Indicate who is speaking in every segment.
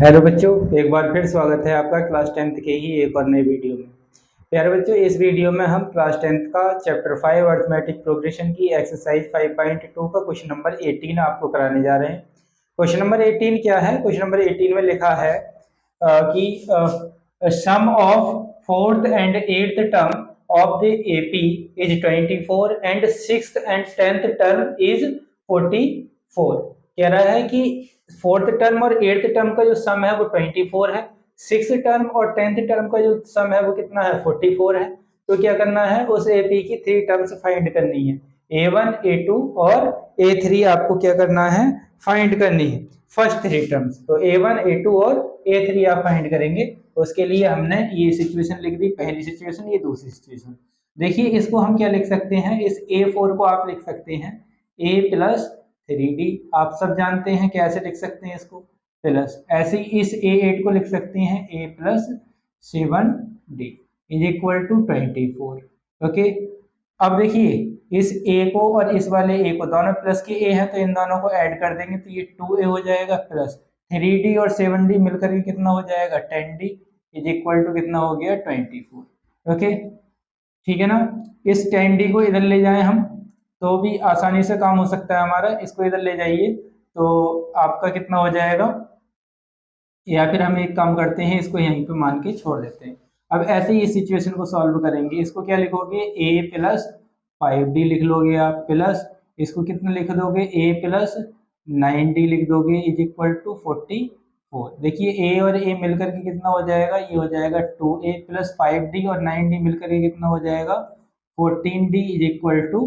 Speaker 1: Hello बच्चों, एक बार फिर स्वागत है आपका क्लास 10th के ही एक और नए वीडियो में। प्यारे बच्चों, इस वीडियो में हम क्लास 10th का चैप्टर 5 अर्थमेटिक प्रोग्रेशन की एक्सरसाइज 5.2 का क्वेश्चन नंबर 18 आपको कराने जा रहे हैं। क्वेश्चन नंबर 18 क्या है? क्वेश्चन नंबर 18 में लिखा है कि sum of fourth and eighth term of the AP is 24 and sixth and 10th term is 44। कह रहा है कि फोर्थ टर्म और एट्थ टर्म का जो सम है वो 24 है, सिक्स टर्म और 10th टर्म का जो सम है वो कितना है? 44 है। तो क्या करना है? उस एपी की थ्री टर्म्स फाइंड करनी है। A1, A2 और A3 आपको क्या करना है? फाइंड करनी है। फर्स्ट थ्री टर्म्स तो A1, A2 और A3 आप फाइंड करेंगे। उसके लिए हमने ये सिचुएशन लिख दी, पहली सिचुएशन, ये दूसरी सिचुएशन। देखिए, इसको हम क्या लिख सकते हैं? इस A4 को आप लिख सकते हैं A प्लस 3D। आप सब जानते हैं कैसे लिख सकते हैं इसको, प्लस। ऐसे ही इस A8 को लिख सकते हैं A plus 7D is equal to 24। Okay, अब देखिए, इस A को और इस वाले A को, दोनों प्लस के A है तो इन दोनों को ऐड कर देंगे तो ये 2A हो जाएगा, प्लस 3D और 7D मिलकर के कितना हो जाएगा? 10D इज इक्वल टू कितना हो गया? 24। ओके, ठीक है ना। इस 10D को इधर ले जाएं हम तो भी आसानी से काम हो सकता है हमारा। इसको इधर ले जाइए तो आपका कितना हो जाएगा, या फिर हम एक काम करते हैं, इसको यहीं पे मान के छोड़ देते हैं। अब ऐसे ही इस सिचुएशन को सॉल्व करेंगे। इसको क्या लिखोगे? A प्लस 5D लिख लोगे आप, प्लस इसको कितना लिख दोगे? A प्लस 9D लिख दोगे इज इक्वल टू 44। देखिए, A और A मिलकर के कितना हो जाएगा? ये हो जाएगा 2A प्लस 5D और 9D मिलकर के कितना हो जाएगा? 14D is equal to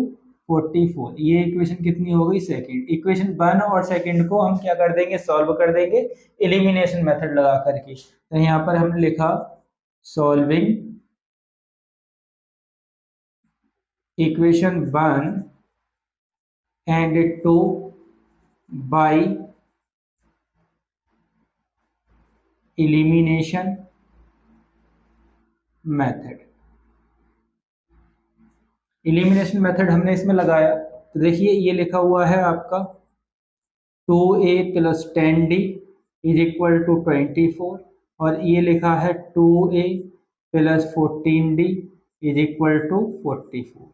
Speaker 1: 44। ये इक्वेशन कितनी हो गई? सेकंड। इक्वेशन 1 और सेकंड को हम क्या कर देंगे? सॉल्व कर देंगे एलिमिनेशन मेथड लगा करके। तो यहाँ पर हमने लिखा solving equation 1 and 2 by elimination method. Elimination method हमने इसमें लगाया तो देखिए, ये लिखा हुआ है आपका 2A plus 10D is equal to 24, और ये लिखा है 2A plus 14D is equal to 44।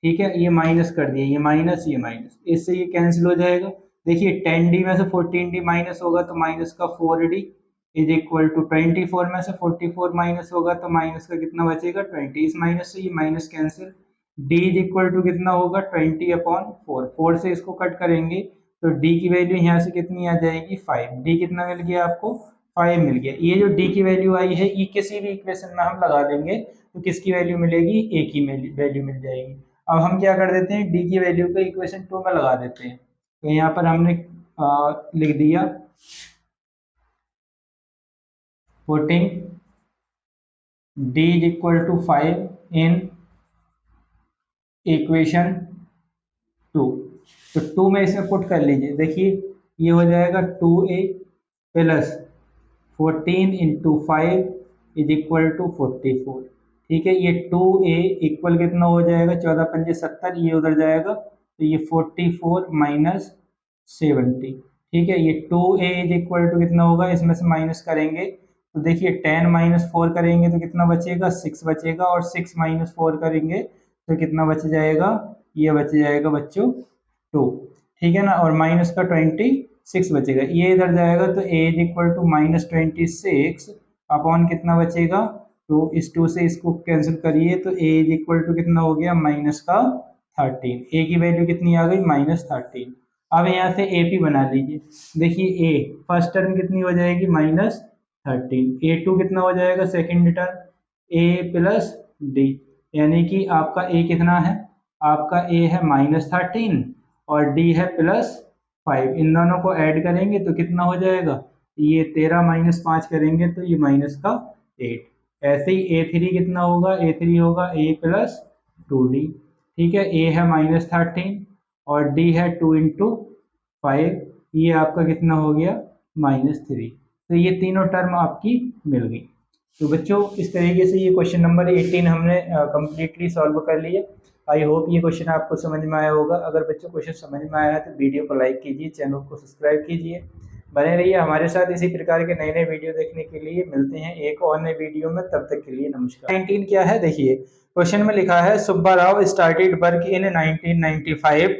Speaker 1: ठीक है, ये माइनस कर दिए, ये माइनस, ये माइनस, इससे ये कैंसिल हो जाएगा। देखिए, 10D में से 14D माइनस होगा तो माइनस का 4D इज इक्वल टू 24 में से 44 माइनस होगा तो माइनस का कितना बचेगा? 20। इस माइनस से ये minus cancel. D is equal to कितना होगा? 20/4। 4 से इसको कट करेंगे तो D की वैल्यू यहाँ से कितनी आ जाएगी? 5। D कितना मिल गया आपको? 5 मिल गया। ये जो D की वैल्यू आई है, ये किसी भी इक्वेशन में हम लगा देंगे तो किसकी वैल्यू मिलेगी? A की वैल्यू मिल जाएगी। अब हम क्या कर देते हैं? D की वैल्यू को इक्वेशन 2 में लगा देते हैं। तो यहाँ पर हमने लिख दिया, putting D is equal to 5 in equation 2। तो 2 में इसमें पुट कर लीजिए। देखिए, ये हो जाएगा 2A plus 14 into 5 is equal to 44। ठीक है, ये 2A इक्वल कितना हो जाएगा? 14 पंजे 70, ये उधर जाएगा तो ये 44 माइनस 70। ठीक है, ये 2A इज इक्वल टू कितना होगा? इसमें से माइनस करेंगे तो देखिए, 10 माइनस 4 करेंगे तो कितना बचेगा? 6 बचेगा, और 6 माइनस 4 करेंगे तो कितना बच जाएगा? ये बच जाएगा बच्चों 2। ठीक है ना, और माइनस का 26 बचेगा, ये इधर जाएगा तो A is equal to minus 26 upon कितना बचेगा? तो इस 2 से इसको कैंसिल करिए तो A इज इक्वल टू कितना हो गया? माइनस का 13। A की वैल्यू कितनी आ गई? -13। अब यहाँ से AP बना लीजिए। देखिए, A फर्स्ट टर्म कितनी हो जाएगी? -13। A2 कितना हो जाएगा? Second term A plus D, यानी कि आपका A कितना है? आपका A है -13 और D है +5। इन दोनों को ऐड करेंगे तो कितना हो जाएगा? ये 13 माइनस 5 करेंगे तो ये माइनस का 8। ऐसे ही A3 कितना होगा? A3 होगा A प्लस 2D। ठीक है, A है -13 और D है 2 इंटू 5, ये आपका कितना हो गया? -3। तो ये तीनों टर्म आपकी मिल गई। तो बच्चों, इस तरीके से ये क्वेश्चन नंबर 18 हमने कम्प्लीटली सॉल्व कर लिया। आई होप ये क्वेश्चन आपको समझ में आया होगा। अगर बच्चों क्वेश्चन समझ में आया है तो वीडियो को लाइक कीजिए, चैनल को सब्सक्राइब कीजिए। बने रहिए हमारे साथ इसी प्रकार के नए नए वीडियो देखने के लिए। मिलते हैं एक और नए वीडियो में, तब तक के लिए नमस्कार। 19 क्या है देखिए, क्वेश्चन में लिखा है Subba Rao started work in 1995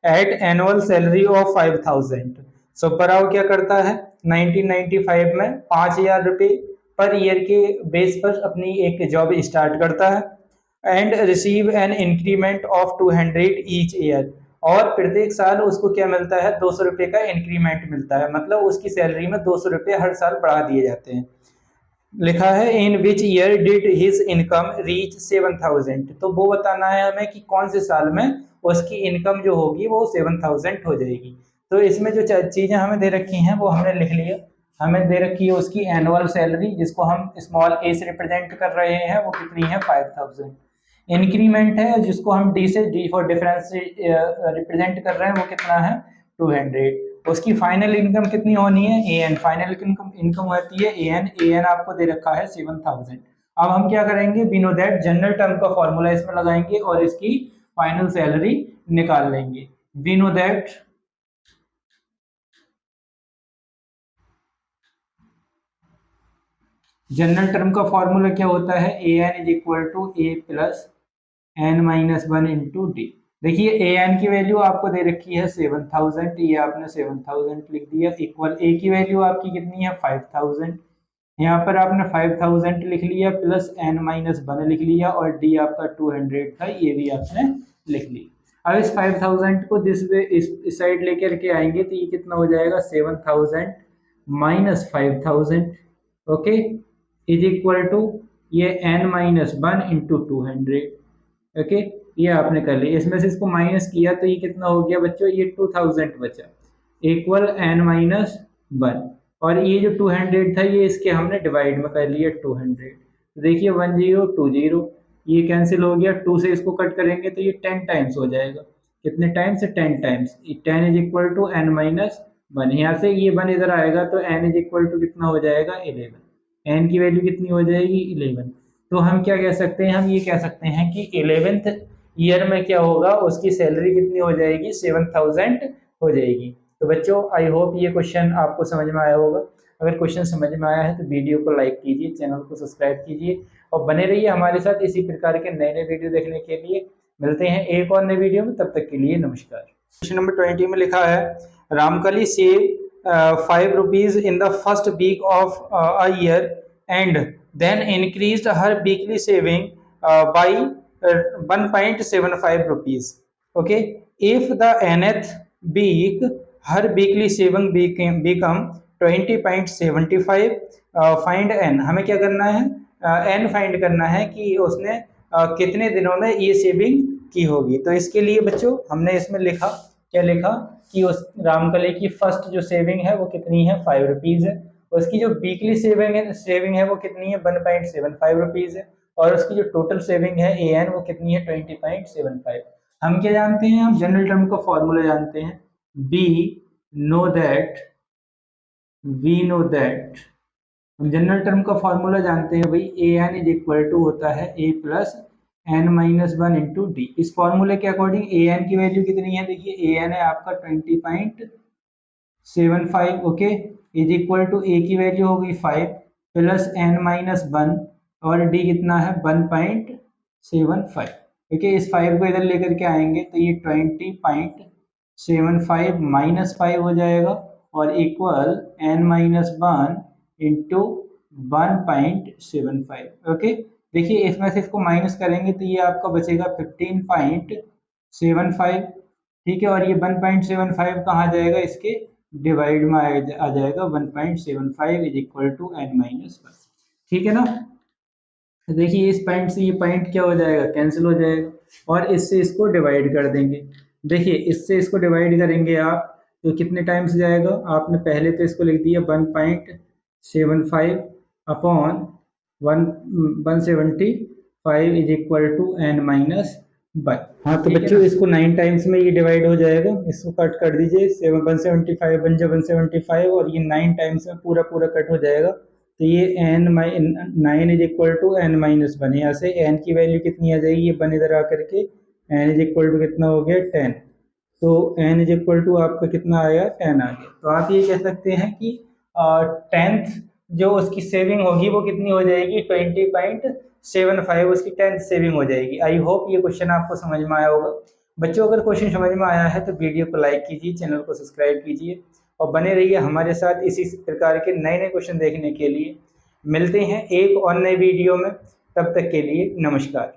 Speaker 1: at annual salary of 5000। Subba Rao क्या करता है 1995 में 5000 रुपये पर ईयर के बेस पर अपनी एक जॉब स्टार्ट करता है and receive an increment of 200 each year, और प्रत्येक साल उसको क्या मिलता है 200 रुपये का इंक्रीमेंट मिलता है, मतलब उसकी सैलरी में 200 रुपये हर साल बढ़ा दिए जाते हैं। लिखा है in which year did his income reach 7000, तो वो बताना है हमें कि कौन से साल में उसकी इनकम जो होगी वो 7000 हो जाएगी। तो इसमें जो चीजें हमें दे रखी हैं वो हमने लिख लिया। हमें दे रखी है उसकी एनुअल सैलरी जिसको हम स्मॉल ए से रिप्रेजेंट कर रहे हैं, वो कितनी है 5000। इंक्रीमेंट है जिसको हम डी से डी फॉर डिफरेंस से रिप्रेजेंट कर रहे हैं, वो कितना है 200। उसकी फाइनल इनकम कितनी होनी है a N, final income income होती है ए एन आपको दे रखा है 7000। अब हम क्या करेंगे, we know that general term का फॉर्मूला इसमें लगाएंगे और इसकी फाइनल सैलरी निकाल लेंगे। We know that general term का फॉर्मूला क्या होता है, a n is equal to a plus n minus one into d. देखिए ए एन की वैल्यू आपको दे रखी है 7000, ये आपने 7000 लिख दिया, इक्वल ए की वैल्यू आपकी कितनी है 5000, यहाँ पर आपने 5000 लिख लिया प्लस एन माइनस वन लिख लिया, और डी आपका 200 था, ये भी आपने लिख लिया। अब इस 5000 को इस साइड लेकर के आएंगे तो ये कितना हो जाएगा 7000 minus 5000, okay, is equal to ये n minus one into 200, okay. ये आपने कर लिया, इसमें से इसको माइनस किया तो ये कितना हो गया बच्चों, ये 2000 बचा, इक्वल एन माइनस वन, और ये जो 200 था ये इसके हमने डिवाइड में कर लिया 200, तो देखिए 1020, ये कैंसिल हो गया, 2 से इसको कट करेंगे तो ये 10 टाइम्स हो जाएगा, कितने times 10 times, 10 is equal to n minus one, यहाँ से ये वन इधर आएगा तो एन इज इक्वल टू कितना हो जाएगा 11, एन की वैल्यू कितनी हो जाएगी 11। तो हम क्या कह सकते हैं, हम ये कह सकते हैं कि 11th ईयर में क्या होगा, उसकी सैलरी कितनी हो जाएगी 7000 हो जाएगी। तो बच्चों आई होप ये क्वेश्चन आपको समझ में आया होगा। अगर क्वेश्चन समझ में आया है तो वीडियो को लाइक कीजिए, चैनल को सब्सक्राइब कीजिए और बने रहिए हमारे साथ इसी प्रकार के नए नए वीडियो देखने के लिए। मिलते हैं एक और नए वीडियो में, तब तक के लिए नमस्कार। क्वेश्चन नंबर 20 में लिखा है Ramkali save 5 rupees in the first week of a year and then increased her weekly saving by 1.75 rupees. Okay, if the nth week her weekly saving become 20.75, find n। हमें क्या करना है n फाइंड करना है कि उसने कितने दिनों में ये सेविंग की होगी। तो इसके लिए बच्चों हमने इसमें लिखा, क्या लिखा कि उस रामकली की फर्स्ट जो सेविंग है वो कितनी है 5 रुपीज है, उसकी जो वीकली सेविंग है वो कितनी है 1.75 रुपीज है, और उसकी जो टोटल सेविंग है ए एन वो कितनी है 20.75। हम क्या जानते हैं, हम जनरल टर्म का फॉर्मूला जानते हैं, be know that we know that हम जनरल टर्म का फॉर्मूला जानते हैं भाई, a n is equal to होता है a plus n minus one into d. इस फॉर्मूले के अकॉर्डिंग ए एन की वैल्यू कितनी है, देखिए ए एन है आपका 20.75, okay, is equal to a की वैल्यू हो गई 5 प्लस एन माइनस वन, और डी कितना है 1.75, ओके। इस 5 को इधर लेकर के आएंगे तो ये 20.75 माइनस 5 हो जाएगा, और equal n minus one into 1.75, okay. देखिए इसमें से इसको माइनस करेंगे तो ये आपका बचेगा 15.75, ठीक है, और ये 1.75 कहाँ जाएगा, इसके डिवाइड में आ जाएगा 1.75 is equal to n minus one, ठीक है ना। तो देखिए इस पॉइंट से ये पॉइंट क्या हो जाएगा, कैंसिल हो जाएगा, और इससे इसको डिवाइड कर देंगे। देखिए इससे इसको डिवाइड करेंगे आप तो कितने टाइम्स जाएगा, आपने पहले तो इसको लिख दिया 1.75 upon 175 is equal to n minus one. हाँ तो बच्चों इसको 9 टाइम्स में ये डिवाइड हो जाएगा, इसको कट कर दीजिए, 175 बन जाए 175, और ये 9 टाइम्स में पूरा पूरा कट हो जाएगा, तो ये n 9 is equal to n minus one, यहाँ से एन की वैल्यू कितनी आ जाएगी, ये वन इधर आकर के एन इज इक्वल टू कितना हो गया 10, तो n इज इक्वल टू आपका कितना आया, 10 आ गया। तो आप ये कह सकते हैं कि 10th जो उसकी सेविंग होगी वो कितनी हो जाएगी, 20.75 उसकी 10th सेविंग हो जाएगी। आई होप ये क्वेश्चन आपको समझ में आया होगा। बच्चों, अगर क्वेश्चन समझ में आया है तो वीडियो को लाइक कीजिए, चैनल को सब्सक्राइब कीजिए और बने रहिए हमारे साथ इसी प्रकार के नए नए क्वेश्चन देखने के लिए। मिलते हैं एक और नए वीडियो में, तब तक के लिए नमस्कार।